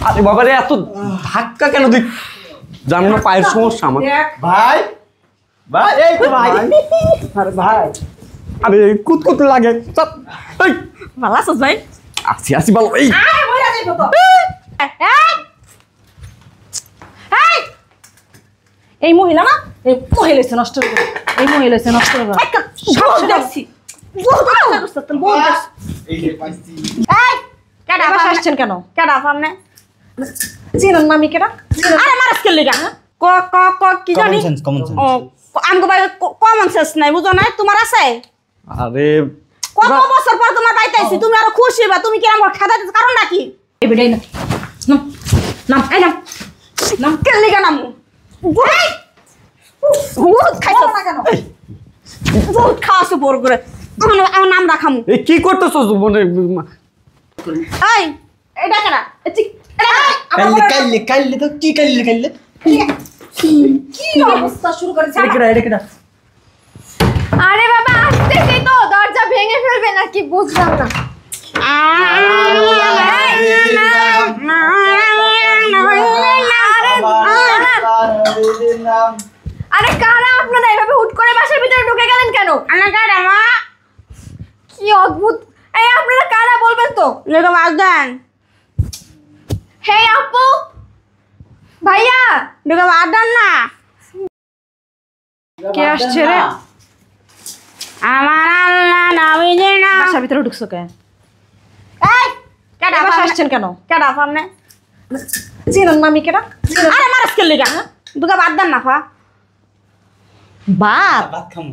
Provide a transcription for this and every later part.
আরে বাবা রে, এত ধাক্কা কেন দিই? জানো না পায়ের সমস্যা আমার। ভাই ভাই, এই তো ভাই। আরে ভাই, আরে কুতকুত লাগে। এই ভালো আছিস ভাই? আসি আসি ভালো। এই আরে মইরা যাইবো তো। এই মহিলা না, এই মহিলা হইছে নষ্ট করে। এই মহিলা হইছে নষ্ট করে। সব দেখছি। বহুত কথা করছ তুমি, বহুত দেখছি। এই যে পাইছি। এই কেডা আসছেন কেন? কেডা সামনে? চিনেন না আমি কেডা? আরে মারাস কে লাগা? ক ক ক কি জানি? Common sense. ও আমগো ভাই কমন সেন্স নাই, বুঝো না? তোমার আছে? আরে কত বছর পর তোমার বাইতে আইছি, তুমি আরো খুশি বা তুমি কি আমার খাদা দিতে কারণটা কি? এই বিড়াই না। নাম নাম এই নাম। নাম কে লাগা নাম? এই বহুত খাইছো না কেন? বহুত খাওয়াছো বড় করে। আমার নাম রাখামু। এই কি করতেছ মানে? এই এটা কেডা? কাইলে তো কি কাইলে কি অবস্থা শুরু করেছে? এটা কেডা? আরে বাবা আসতেছি তো, দরজা ভেঙে ফেলবে নাকি বুঝলাম না। আরে কারা আপনারা এভাবে হুট করে বাসার ভিতরে ঢুকে গেলেন কেন? কি অদ্ভুত! এই আপনারা কারা বলবেন তো? হে আপু, ভাইয়া, কে আসছে রে? আমার আল্লাহ নবীজির নাম। বাসার ভিতরে ঢুকছো কে? এই কেডা আসছেন কেন? কেডা সামনে? চিনেন না আমি কেডা? আরে মারাস কে লাগা? দুগা বাদ দেন না ফা। বাদ ভাত খামু।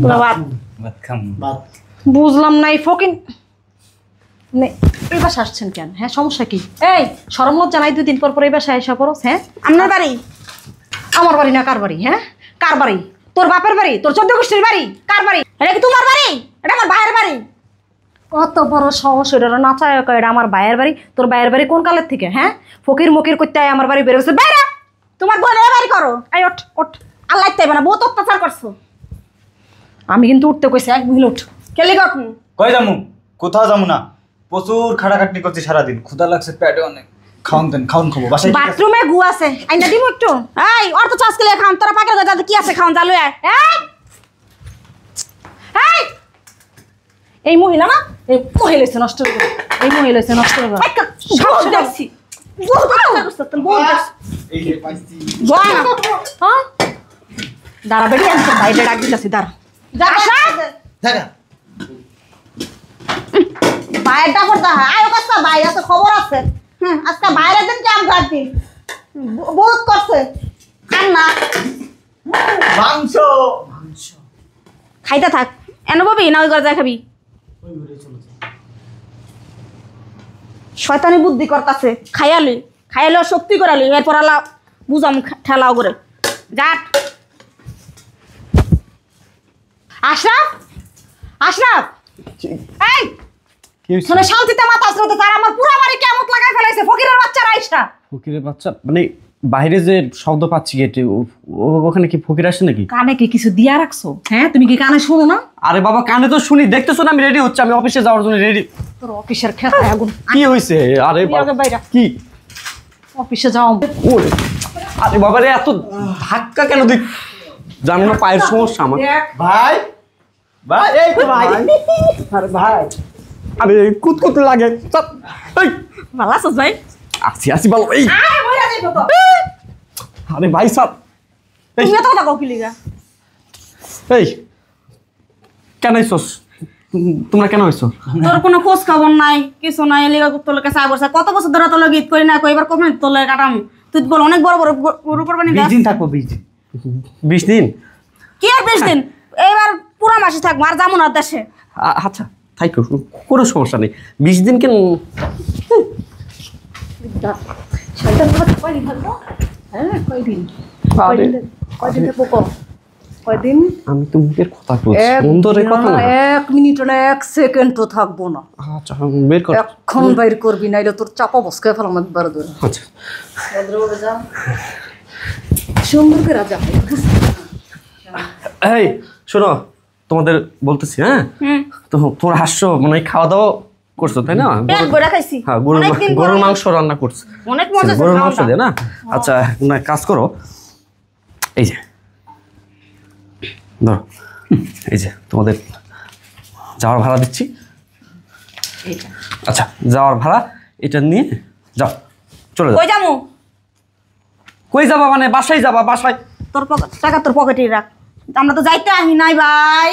দুগা বাদ। ভাত খামু। ভাত। বুঝলাম না এই ফকিন নে এই বাসা আসছেন কেন? হ্যাঁ সমস্যা কি? এই শরম লজ্জা নাই? 2 দিন পর পর এই বাসায় এসে পড়ো। হ্যাঁ আপনার বাড়ি? আমার বাড়ি না কার বাড়ি? হ্যাঁ কার বাড়ি? তোর বাপের বাড়ি? তোর 14 গোষ্ঠীর বাড়ি? কার বাড়ি? এটা কি তোমার বাড়ি? এটা আমার ভাইয়ের বাড়ি। কত বড় সাহস! এটা নাচায় কয় এটা আমার ভাইয়ের বাড়ি। তোর ভাইয়ের বাড়ি কোন কালের থেকে? হ্যাঁ ফকির মকির করতে আয় আমার বাড়ি বের হচ্ছে বাইরে। তোমার বোনের বাড়ি করো। এই ওঠ ওঠ, আল্লাহ চাইবে না, বহুত অত্যাচার করছো। আমি কিন্তু উঠতে কইছি, 1 মিনিট উঠ। কেলি গঠ কই যামু? কোথাও যামু না, প্রচুর খাটাখাটনি করছি সারাদিন, ক্ষুধা লাগছে পেটে অনেক। খাওন দেন, খাওন খাবো বাসায়। বাথরুমে গু আছে, আইনা দিমু একটু। এই ওর তো চাষ কেলে খাওন, তোরা পাকের দাদা কি আছে খাওন চালু। এই এই এই মহিলা না, এই মহিলা হইছে নষ্ট করে। এই মহিলা হইছে নষ্ট করে। সব দেখছি। বহুত কথা করছ তুমি, বহুত দেখছি। এই যে পাইছি। বল না। হ্যাঁ দাঁড়া বেটি, আমি তো বাইরে ডাক দিতেছি, দাঁড়া। যা দেখা বাইরেটা করতে হয়। আয়ো কাছে বাইরে আছে, খবর আছে। আজকে বাইরে দিন কি আম গাড়ি বহুত করছে। খান না মাংস। খাইতে থাক। এনে পাবি না ওই ঘরে যা খাবি? শয়তানি বুদ্ধি করতেছে। খাইয়ালি খাইয়ালে শক্তি করালি, এরপর আলা বুঝাম ঠেলাও করে। যাট আশরাফ, আশরাফ এই শুনে শান্তিতে মাথা আসতে তার আমার পুরো বাড়ি কেমন লাগাই ফেলাইছে। ফকিরের বাচ্চারা আইসা। ফকিরের বাচ্চা মানে বাইরে যে শব্দ পাচ্ছি গেটে, ওখানে কি ফকির আসে নাকি? কানে কি কিছু দিয়া রাখছো? হ্যাঁ তুমি কি কানে শুনো না? আরে বাবা কানে তো শুনি, দেখতেছো না আমি রেডি হচ্ছে, আমি অফিসে যাওয়ার জন্য রেডি। তোর অফিসের খেতায় আগুন। কি হইছে? আরে বাইরে কি অফিসে যাও? ওরে আরে বাবা রে, এত ধাক্কা কেন দিই? জানো না পায়ের সমস্যা আমার। ভাই ভাই, এই তো ভাই। আরে ভাই, আরে কুতকুত লাগে। এই ভালো আছিস ভাই? আসি আসি ভালো। এই আরে মইরা যাইবো তো। আরে ভাই সাব, এই তুমি এত কথা কও কি লিগা? এই কেন আইছস? তোমরা কেন আইছো? তোর কোনো খোঁজ খবর নাই, কিছু নাই, লিগা তোর কাছে আইবসা। কত বছর ধরে তোর গীত করি না, কইবার কমে তোর কাটাম। তুই বল অনেক বড় বড় গরু করবানি। 20 দিন থাকবো। 20 দিন? 20 দিন? কি আর 20 দিন? এবার পুরো মাসে থাকবো, আর যাবো না দেশে। আচ্ছা থাইকো, কোনো সমস্যা নেই। 20 দিন কেন? শয়তান কয়দিন থাকবো? হ্যাঁ কয়দিন? কয়দিন থাকবো কো? কয়দিন? আমি তো মুখের কথা বলছি, সুন্দরের কথা না। 1 মিনিট না 1 সেকেন্ড তো থাকবো না। আচ্ছা বের কর। এখন বাইর করবি, নাইলে তোর চাপা বসকে ফেলাম একবার ধরে। আচ্ছা ভদ্রভাবে যা, সুন্দর করে যা। এই শোনো, তোমাদের বলতেছি, হ্যাঁ তো তোমরা হাসছো মনে হয় খাওয়া দাওয়া করছো তাই না? পেট ভরে খাইছি। হ্যাঁ, অনেকদিন পরে। গরুর মাংস রান্না করছো। অনেক মজা গরুর মাংস খাওয়াটা। দিয়ে না? আচ্ছা না কাজ করো, এই যে ধরো, এই যে তোমাদের যাওয়ার ভাড়া দিচ্ছি। এইটা। আচ্ছা যাওয়ার ভাড়া এটা নিয়ে যাও, চলে যাও। কই যামু? কই যাবা মানে? বাসায় যাবা, বাসায়। তোর টাকা তোর পকেটে রাখ। আমরা তো যাইতে আহি নাই ভাই,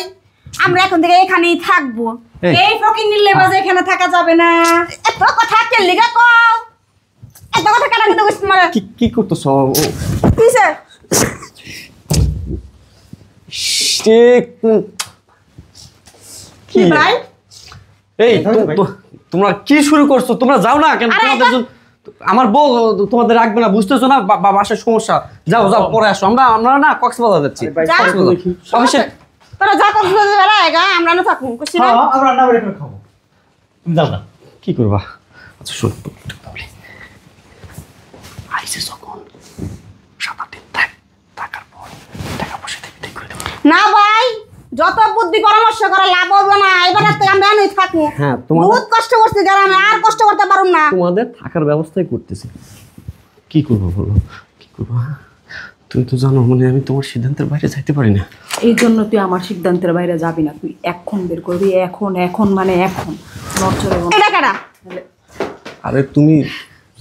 আমরা এখন থেকে এখানেই থাকবো। এই। এই ফকির নিলে বাজে এখানে থাকা যাবে না। এত কথা কে লিগা কও? এত কথা কেন কিন্তু কইছ মারে? কি করতেছো? কিসে? কি ভাই? এই তোমরা কি শুরু করছো? তোমরা যাও না কেন? আরে তোমাদের জন্য আমার বউ তোমাদের রাখবে না, বুঝতেছো না? বাসায় সমস্যা। যাও যাও, পরে আসো। আমরা না কক্সবাজার যাচ্ছি। অফিসে তোরা যা করছিস বেলা এগা, আমরা না থাকবো কইছি না। হ্যাঁ আমরা রান্না করে খাবো, তুমি যাও না। কি করবা? আচ্ছা শোন, আইসে যখন 7-8 দিন থাকার পর টাকা পয়সা ঠিক করে দেবো। না ভাই, যত বুদ্ধি পরামর্শ করে লাভ হবে না। এবার থেকে আমরা এখানেই থাকবো। হ্যাঁ, তোমাদের- বহুত কষ্ট করছি গ্রামে, আর কষ্ট করতে পারুম না। তোমাদের থাকার ব্যবস্থাই করতেছি। কি করবো বলো, কি করবো? তুমি তো জানো মানে আমি তোমার সিদ্ধান্তের বাইরে যাইতে পারি না। এই জন্য তুই আমার সিদ্ধান্তের বাইরে যাবি না, তুই এখন বের করবি। এখন মানে এখন নড়চড়ে এটা কেডা? আরে তুমি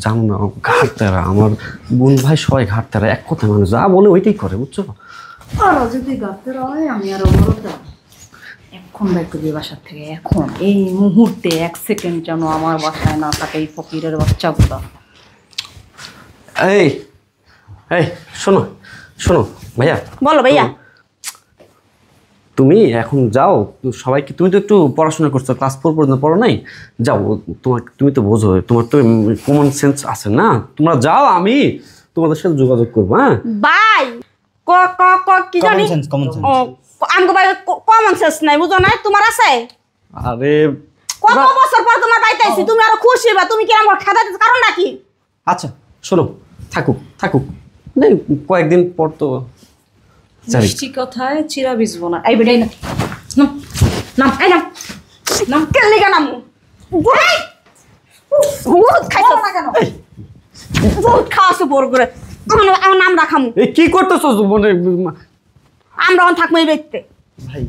জানো না, ঘাট তারা আমার বোন ভাই সবাই ঘাট তারা, এক কথা মানুষ যা বলে ওইটাই করে, বুঝছো? আর যদি গাতে রয় আমি আর অমরতা এখন বের করবি বাসার থেকে। এখন এই মুহূর্তে 1 সেকেন্ড যেন আমার বাসায় না থাকে এই ফকিরের বাচ্চাগুলো। এই এই শোনো শোনো ভাইয়া, বলো ভাইয়া। তুমি এখন যাও, সবাইকে, তুমি তো একটু পড়াশোনা করছো, ক্লাস 4 পর্যন্ত পড়ো নাই, যাও। তুমি তো বোঝো, তোমার তো কমন সেন্স আছে না? তোমরা যাও, আমি তোমাদের সাথে যোগাযোগ করবো। হ্যাঁ ভাই ক ক ক কি জানি? Common sense. ও আমগো ভাই কমন সেন্স নাই, বুঝো না? তোমার আছে? আরে কত বছর পর তোমার বাড়িতে আইছি, তুমি আরো খুশি বা তুমি কি আমার খাদাতে কারণ নাকি? আচ্ছা শোনো, থাকুক থাকুক, মানে কয়েকদিন পর তো যাবি। মিষ্টি কথায় চিরা ভিজবো না। এই বেটাই না, নাম নাম, এই নাম নাম কে লিগা নাম? এই বহুত খাইছো না কেন? বহুত খাওয়াছো বড় করে। আমার নাম রাখামু। এই কি করতেছো মানে? আমরা অন থাকবো এই ব্যক্তিতে। ভাই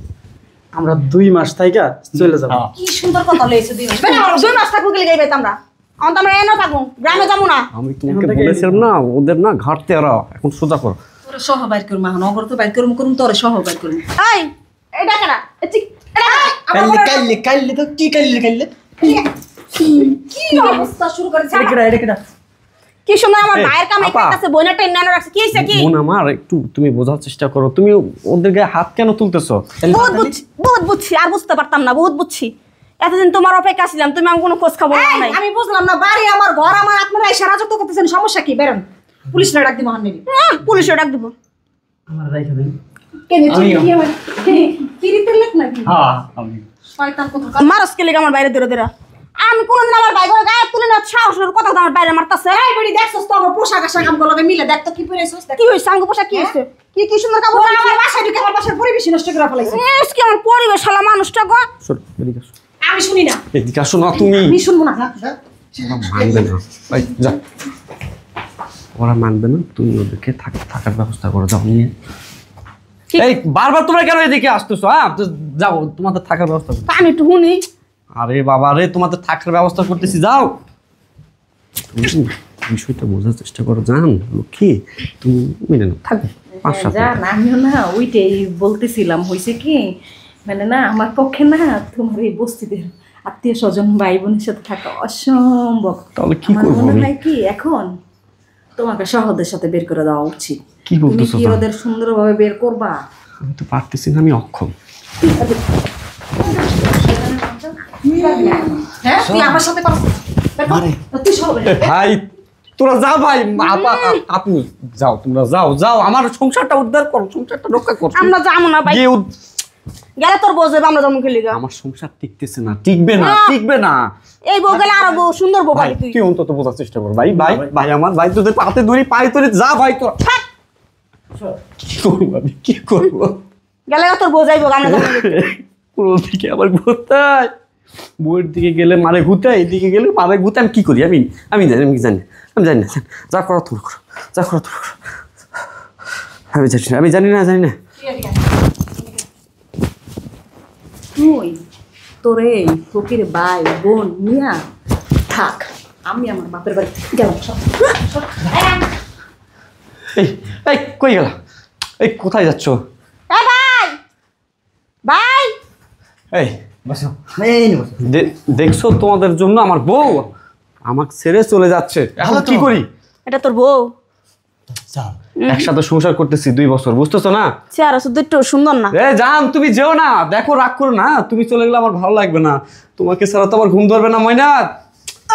আমরা 2 মাস থাইকা চলে যাব। কি সুন্দর কথা লইছে দিন। দুই মাস থাকবো কি লিগাই বাইতে আমরা? অন তো আমরা এনে থাকবো, গ্রামে যাবো না। আমি তোমাকে বলেছিলাম না, ওদের না ঘাটতে এরা, এখন সোজা করো। তোরে সহ বাইর করবো, নগর তো বাইর করবো, তোরে সহ বাইর করবো। এই এটা কেডা? এটা কাইলে তো কি কাইলে কি অবস্থা শুরু করেছে? এটা কেডা? কি সময় আমার এই, ভাইয়ের কামে আপা। কাছে বইনা টেনে রাখছে। কি হইছে কি? বোন আমার, একটু তুমি বোঝার চেষ্টা করো। তুমি ওদের গায়ে হাত কেন তুলতেছো? বহুত বুঝছি, আর বুঝতে পারতাম না, বহুত বুঝছি। এতদিন তোমার অপেক্ষা ছিলাম, তুমি আমার কোনো খোঁজ খবর নাও নাই। আমি বুঝলাম না, বাড়ি আমার, ঘর আমার, আপনারা এসে রাজত্ব করতেছেন, সমস্যা কি? বেরোন, পুলিশ না ডাক দিব। হান্নেবি পুলিশে ডাক দিব। আমার রাইখা দেন। কেন কিরিতে লেখ নাকি? হ্যাঁ আমি শয়তান কথা। মারস কে লিগা আমার বাইরে দূরে দূরে? আমি কোনদিন আমার ভাই ঘরে গায়ে তুলে না, সাহসের কথা আমার বাইরে মারতাছে। এই বেড়ি দেখছস তো আমার পোশাক আশাক আমগুলো লগে মিলে দেখ তো কি পরেছস। কি হইছে? আঙ্গ পোশাক কি হইছে? কি কি সুন্দর কাপড় ওরা আমার বাসায় ঢুকে আমার বাসার পরিবেশ নষ্ট করে ফেলাইছে। এস কি আমার পরিবেশ শালা মানুষটা গো। সরো, এদিকে আসো। আমি শুনি না, এদিকে আসো না তুমি। আমি শুনবো না। মানবে না, এই যা। ওরা মানবে না, তুমি ওদেরকে থাকার ব্যবস্থা করো, যাও নিয়ে। এই বারবার তোমরা কেন এদিকে আসতেছো? হ্যাঁ যাও, তোমাদের থাকার ব্যবস্থা করো। আমি একটু শুনি। আরে বাবা রে, তোমাদের থাকার ব্যবস্থা করতেছি, যাও। তুমি বিষয়টা বোঝার চেষ্টা করো, জান লক্ষ্মী, তুমি মেনে নাও, থাকো 5-7 জান, আমিও না ওইটাই বলতেছিলাম। হয়েছে কি, মানে না আমার পক্ষে না তোমার এই বস্তিদের আত্মীয় স্বজন ভাই বোনের সাথে থাকা অসম্ভব। তাহলে কি আমার করবো মনে আমি? হয় কি এখন তোমাকে সহদের সাথে বের করে দেওয়া উচিত। কি তুমি বলতেছো কি জান? ওদের সুন্দরভাবে বের করবা? আমি তো পারতেছি না, আমি অক্ষম। হ্যাঁ, তুই আমার সাথে কথা তুই সহ বের কর। ভাই তোরা যাও ভাই, আপনি যাও, তোমরা যাও যাও, আমার সংসারটা উদ্ধার করো, সংসারটা রক্ষা করো। আমরা যাবো না ভাই, গিয়ে গেলে তোর বউ যাবে, আমরা যাবো কে লিগা? আমার সংসার টিকতেছে না, টিকবে না, না। টিকবে না। এই বউ গেলে আরো বউ সুন্দর বউ ভাই পাবি তুই। তুই অন্তত বোঝার চেষ্টা কর ভাই, ভাই ভাই আমার, ভাই তোদের পাতে ধরি, পায়ে ধরি, যা ভাই তোরা। কি করবো আমি, কি করবো? গেলে তোর বউ যাইবো, আমরা যাবো না। পুরো দিকে আবার কোথায়? বউয়ের দিকে গেলে মারে ঘুতে, এইদিকে গেলে মারে ঘুতে। আমি কি করি? আমি আমি জানি আমি জানি আমি জানি না। যা করো তুমি করো, যা করো তুমি করো। আমি জানি না, আমি জানি না, জানি না। তুই তোরে ফকির ভাই বোন নিয়া থাক, আমি আমার বাপের বাড়ি গেলাম। এই এই কই গেলা? এই কোথায় যাচ্ছ? ভাই ভাই এই বসো, এই নে বসো। দেখছো তোমাদের জন্য আমার বউ আমাকে ছেড়ে চলে যাচ্ছে। এখন ভালো তো। কি করি? এটা তোর বউ? যাও। একসাথে সংসার করতেছি 2 বছর, বুঝতেছো না? চেহারা শুধু একটু সুন্দর না? এ জান, তুমি যেও না, দেখো রাগ করো না। তুমি চলে গেলে আমার ভালো লাগবে না। তোমাকে ছাড়া তো আমার ঘুম ধরবে না ময়না।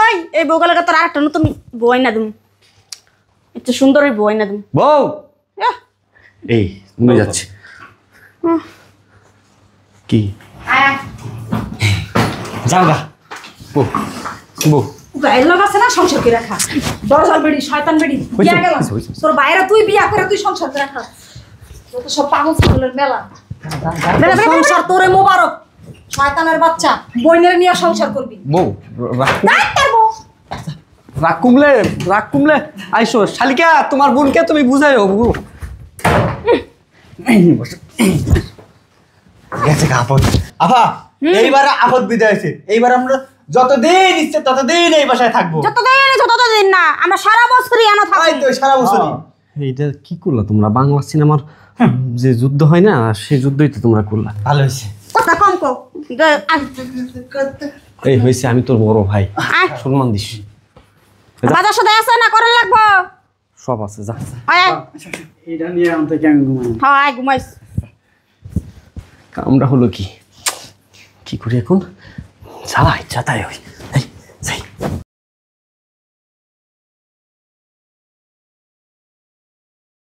ওই এই বউগুলোকে তোর আরেকটা নতুন বই না দিম, একটু সুন্দর বই না দিম। বউ এই তুমি যাচ্ছি কি? যাও গা। বউ বউ গায়ের লোক আছে না, সংসার করে রাখা। দরজাল বেড়ি, শয়তান বেড়ি, বিয়া গেল তোর বাইরে, তুই বিয়া করে তুই সংসার করে রাখা। যত সব পাগল ছাগলের মেলা। সংসার তোরে মোবারক, শয়তানের বাচ্চা। বইনের নিয়ে সংসার করবি। বউ রাগ কমলে আইসো। শালিকা, তোমার বোনকে তুমি বুঝাইও। বউ এই নে বসো। গেছে গা আপদ। আফা, এইবার আপদ বিদায় হয়েছে। এইবার আমরা যতদিন ইচ্ছে ততদিন এই বাসায় থাকবো। যতদিন না, আমরা সারা বছরই আনা তাই থাকি। তো, সারা বছরই। এইটা কি করলা তোমরা? বাংলা সিনেমার যে যুদ্ধ হয় না, সেই যুদ্ধই তো তোমরা করলা। ভালো হয়েছে। কথা কম কো। এই হয়েছে, আমি তোর বড় ভাই, সম্মান দিস। বাজার সাথে আছে না, করার লাগবো। সব আছে, যা। এটা নিয়ে আমি থেকে আমি ঘুমাই। হ্যাঁ ঘুমাইস। কামটা হলো কি? কি করি এখন? যা ইচ্ছা তাই হই।